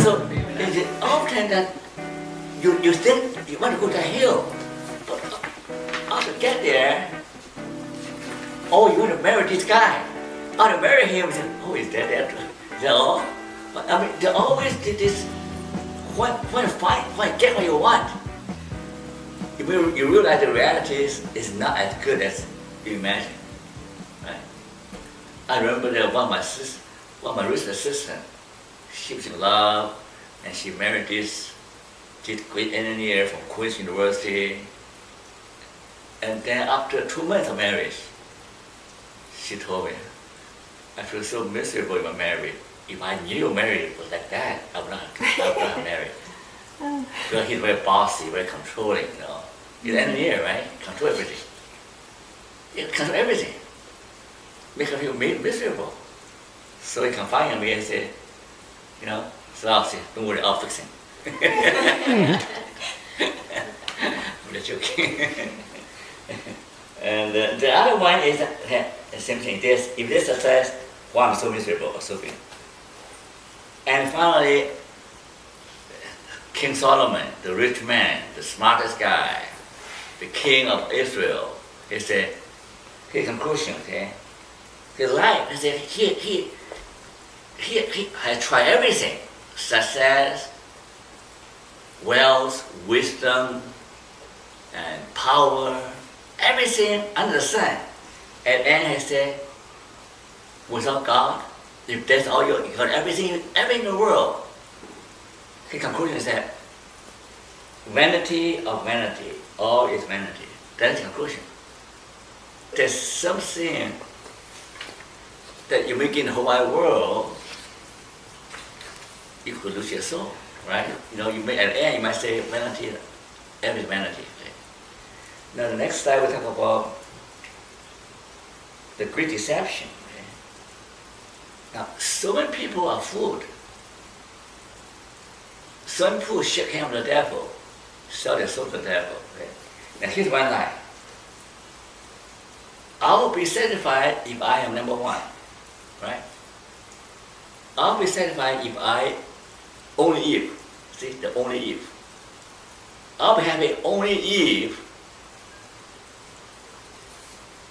So it is often that you think you want to go to hell, but after get there, oh, you want to marry this guy. I want to marry him. Oh, is that it? They're all. But I mean, they always did this. Want to fight, get what you want. You realize the reality is not as good as you imagine, right? I remember that one of my recent assistants, she was in love, and she married this great engineer from Queen's University. And then after 2 months of marriage, she told me, I feel so miserable in my marriage. If I knew marriage was like that, I would not have married. Because he's very bossy, very controlling, you know. He's an engineer, right? Control everything. He control everything. Make her feel miserable. So he confided in me and said, you know, so I'll say, don't worry, I'll fix him. I'm just joking. And the other one is the same thing. If there's success, why I'm so miserable or so big. And finally, King Solomon, the rich man, the smartest guy, the king of Israel, he said, his conclusion, okay? His life, he said, he has tried everything, success, wealth, wisdom, and power, everything under the sun. And then he said, without God, if that's all you got, everything in the world. His conclusion is that vanity of vanity, all is vanity. That's the conclusion. There's something that you make in the whole wide world, you could lose your soul, right? You know, you may, at the end you might say vanity, every vanity. Okay? Now the next slide we talk about the great deception. Okay? Now, so many people are fooled. Some people shake hands with the devil, sell their soul to the devil. Okay? Now here's one lie. I will be satisfied if I am number one, right? I'll be satisfied if I only if. See, the only if. I'll be happy only if.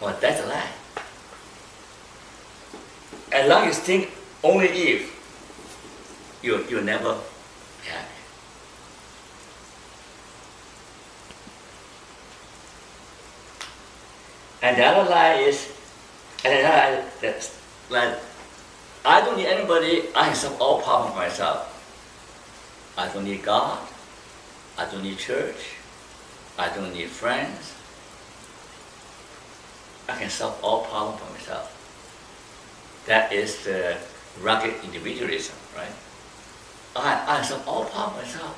Well, that's a lie. As long as you think only if, you'll never be happy. And the other lie is, that's like, I don't need anybody, I can solve all problems myself. I don't need God, I don't need church, I don't need friends. I can solve all problems for myself. That is the rugged individualism, right? I can solve all problems myself.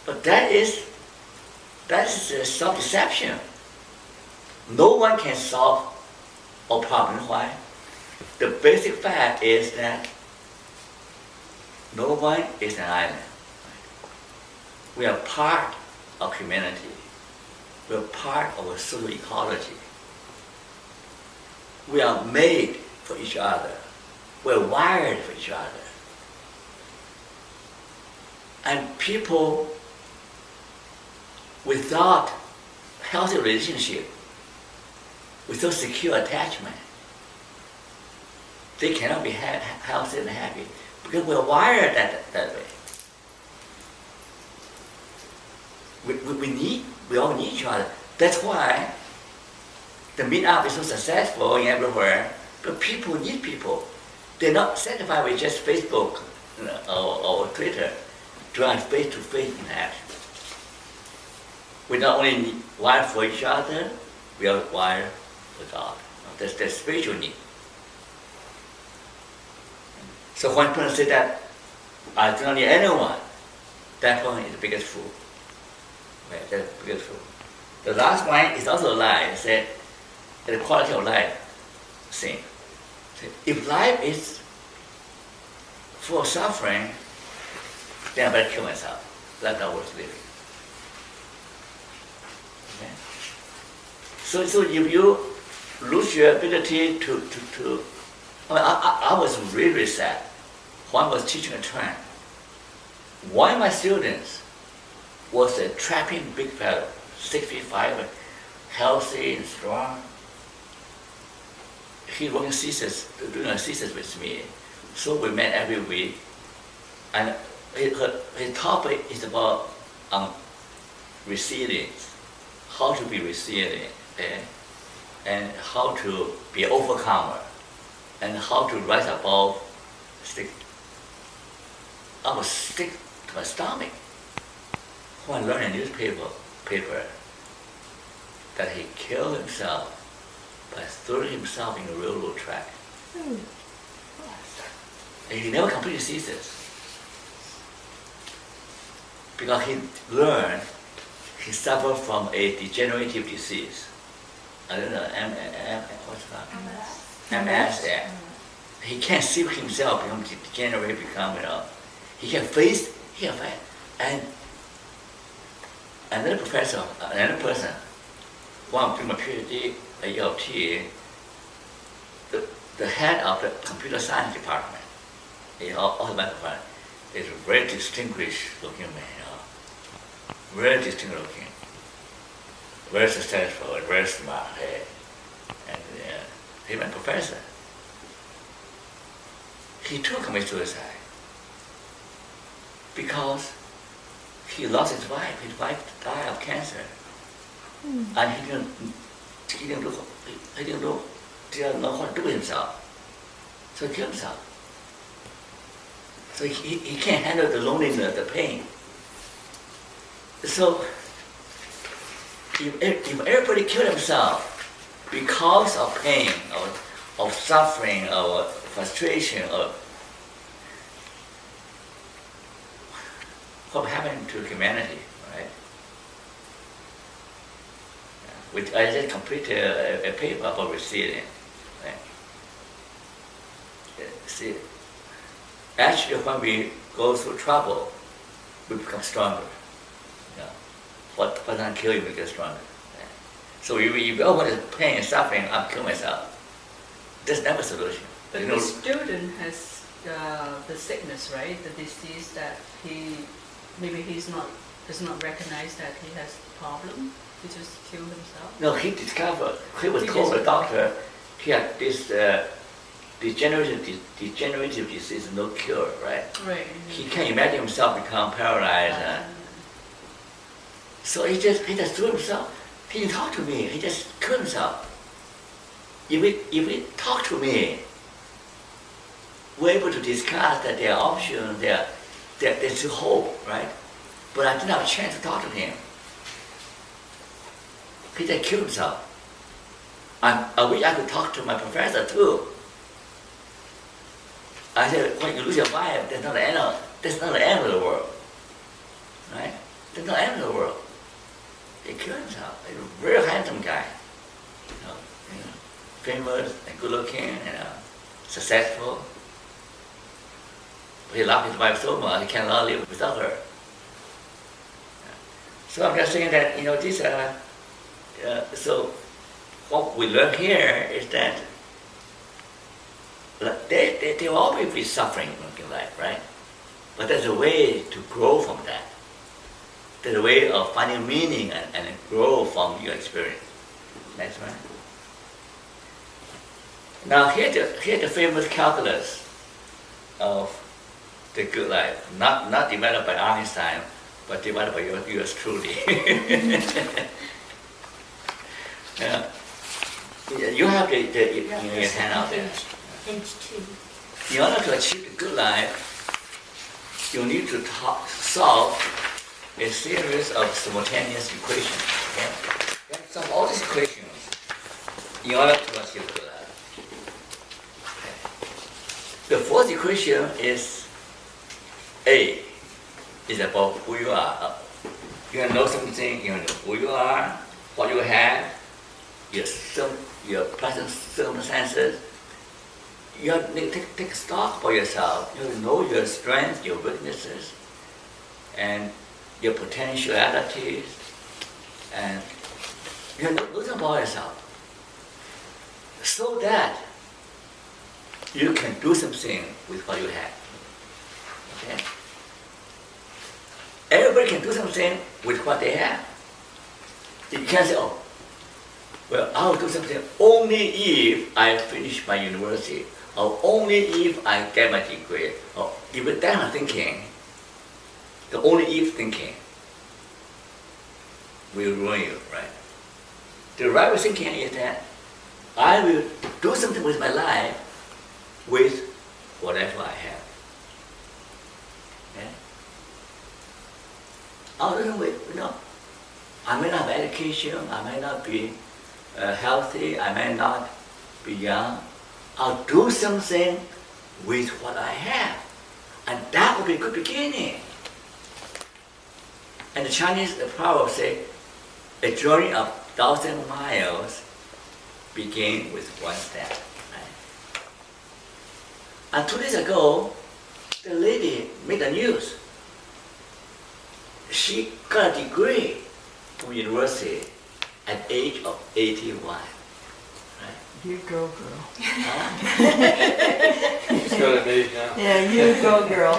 But that is self-deception. No one can solve all problems. Why? The basic fact is that no one is an island. We are part of humanity. We are part of a social ecology. We are made for each other. We're wired for each other. And people without healthy relationship, without secure attachment, they cannot be healthy and happy because we're wired that way. We all need each other. That's why the meetup is so successful in everywhere, but people need people. They're not satisfied with just Facebook or Twitter to have face-to-face interaction. We not only wired for each other, we are wired for God. That's the spiritual need. So when person says that I do not need anyone, that one is the biggest fool. Right? That's the biggest fool. The last one is also a lie. It said the quality of life thing. If life is full of suffering, then I better kill myself. That's not worth living. Okay? So if you lose your ability to I was really sad. One was teaching a trend. one of my students was a trapping big fellow, 6'5", healthy and strong. He working thesis, doing a thesis with me, so we met every week. And his topic is about resilience, how to be resilient, and how to be an overcomer, and how to rise above. I was sick to my stomach when I learned a paper that he killed himself by throwing himself in a railroad track. And he never completed thesis because he learned he suffered from a degenerative disease. I don't know, what's that? MS. Yeah. He can't see himself become degenerate, he can face, and another person, one of my PhD at ULT, the head of the computer science department, is a very distinguished looking man, very distinguished looking, very successful, very smart, and he's my professor. He too committed suicide because he lost his wife. His wife died of cancer, and he didn't know what to do with himself. So he killed himself. So he can't handle the loneliness, the pain. So if everybody killed himself because of pain, of suffering, of frustration, of what happened to humanity, right? Which I just completed a paper about resilience. Right? See, actually, when we go through trouble, we become stronger. What doesn't kill you, we get stronger. Right? So if you always pain and suffering, I'll kill myself. That's never a solution. But the student has the sickness, right? The disease that does not recognize that he has a problem. He just killed himself. No, he was told by the doctor he had this degenerative disease, no cure, right? Right. He can't imagine himself become paralyzed. So he just threw himself. He didn't talk to me. He just killed himself. If he talk to me, we're able to discuss that there are options, there's hope, right? But I didn't have a chance to talk to him. He just killed himself. I wish I could talk to my professor too. I said, when you lose your wife, that's not the end of the world, right? That's not the end of the world. He killed himself. He's a very handsome guy, famous and good looking, successful. He loved his wife so much, he cannot live without her. So I'm just saying that, so what we learn here is that there will always be suffering in life, right? But there's a way to grow from that. There's a way of finding meaning and grow from your experience. That's right. Now here's the famous calculus of the good life, not developed by Einstein, but developed by yours truly. You have your hand out there. Page 2. In order to achieve the good life, you need to solve a series of simultaneous equations. Okay? You have to solve all these equations in order to achieve the good life. Okay. The fourth equation is A, is about who you are. You know something, you know who you are, what you have, your present circumstances. You have to take stock for yourself. You have to know your strengths, your weaknesses, and your potentialities, and you have to know them about yourself, so that you can do something with what you have. Okay? Everybody can do something with what they have. You can't say, oh, well, I'll do something only if I finish my university, or only if I get my degree, or even that kind of thinking, the only if thinking will ruin you, right? The right way of thinking is that I will do something with my life with whatever I have. Okay? Ultimately, I may not have education, I may not be healthy, I may not be young. I'll do something with what I have. And that will be a good beginning. And the Chinese proverb say, a journey of 1,000 miles begins with one step. Right? And 2 days ago, the lady made the news. She got a degree from university at the age of 81. Right? You go, girl. She's got an age now. Yeah, you go, girl.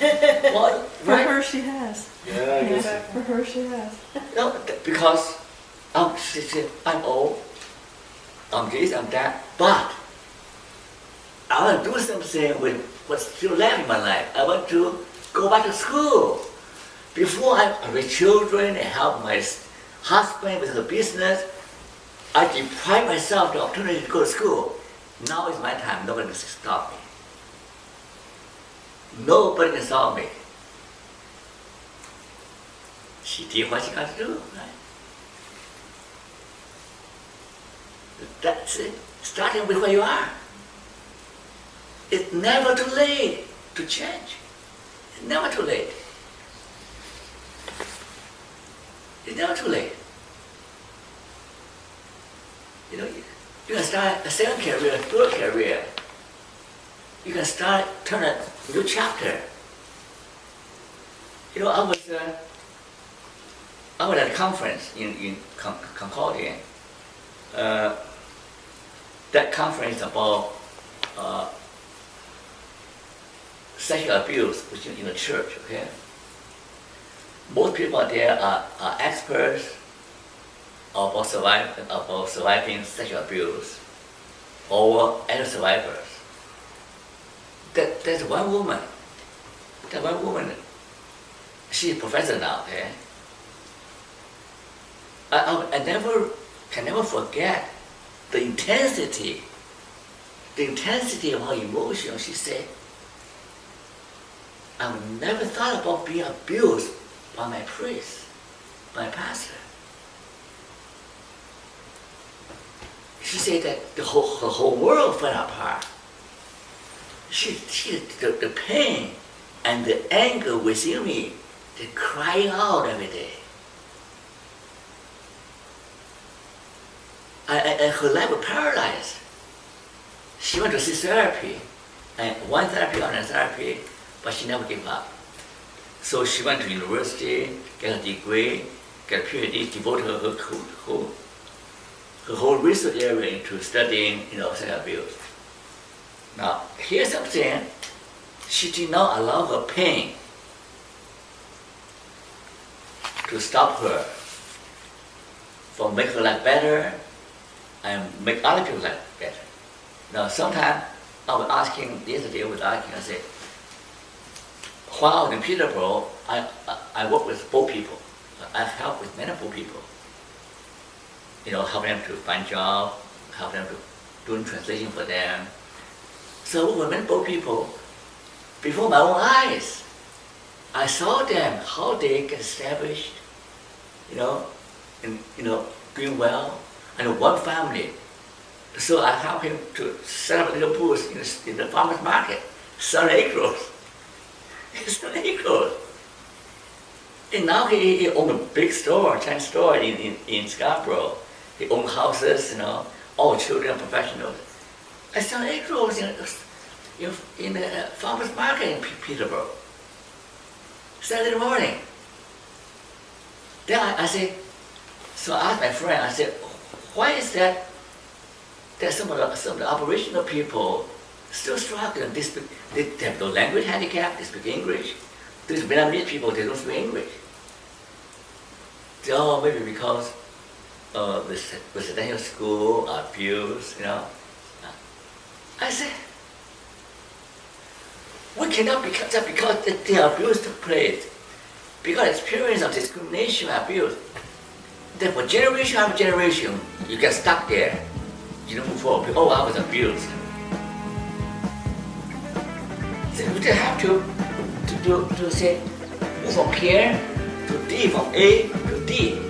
Well, For right? her, she has. Yeah, I guess. For her, she has. No, because she said, I'm old, I'm this, I'm that, but I want to do something with what's still left in my life. I want to go back to school. Before I raise children and help my husband with her business, I deprived myself the opportunity to go to school. Now is my time. Nobody can stop me. Nobody can stop me. She did what she got to do, right? That's it. Starting with where you are. It's never too late to change. It's never too late. It's never too late. You can start a second career, a third career. You can turn a new chapter. I was at a conference in Concordia. That conference is about sexual abuse in the church. Okay, most people there are experts about surviving sexual abuse or other survivors. There's one woman. That one woman, she's a professor now. Okay, I can never forget the intensity of her emotion. She said, I've never thought about being abused by my priest, by my pastor. She said that her whole world fell apart. The pain and the anger within me, they crying out every day. And her life was paralyzed. She went to see therapy, and one therapy, another therapy, but she never gave up. So she went to university, get a degree, get a PhD, devoted her whole research area into studying, sexual abuse. Now, here's something: she did not allow her pain to stop her from making her life better and make other people's life better. Now, sometimes yesterday I was asking, I said, while I was in Peterborough, I work with both people. I help with many both people. Help them to find jobs, help them to do translation for them. So I work with many both people. Before my own eyes, I saw them, how they get established, and doing well. And one family. So I helped him to set up a little booth in the farmer's market, selling egg-rolls. He's selling egg-rolls. And now he owns a big store, Chinese store in Scarborough. He owns houses, all children are professionals. I sell egg-rolls in the farmer's market in Peterborough. Saturday morning. Then I said, so I asked my friend, I said, why is that some of the Aboriginal people still struggling? They have no language handicap, they speak English, these Vietnamese people, they don't speak English. Oh, maybe because the residential school are abused, you know. I said, we cannot just because they are abused to place, because experience of discrimination and abuse. Then for generation after generation, you get stuck there. You don't move forward. Oh, I was abused. So you just have to say move from here to D, from A to D.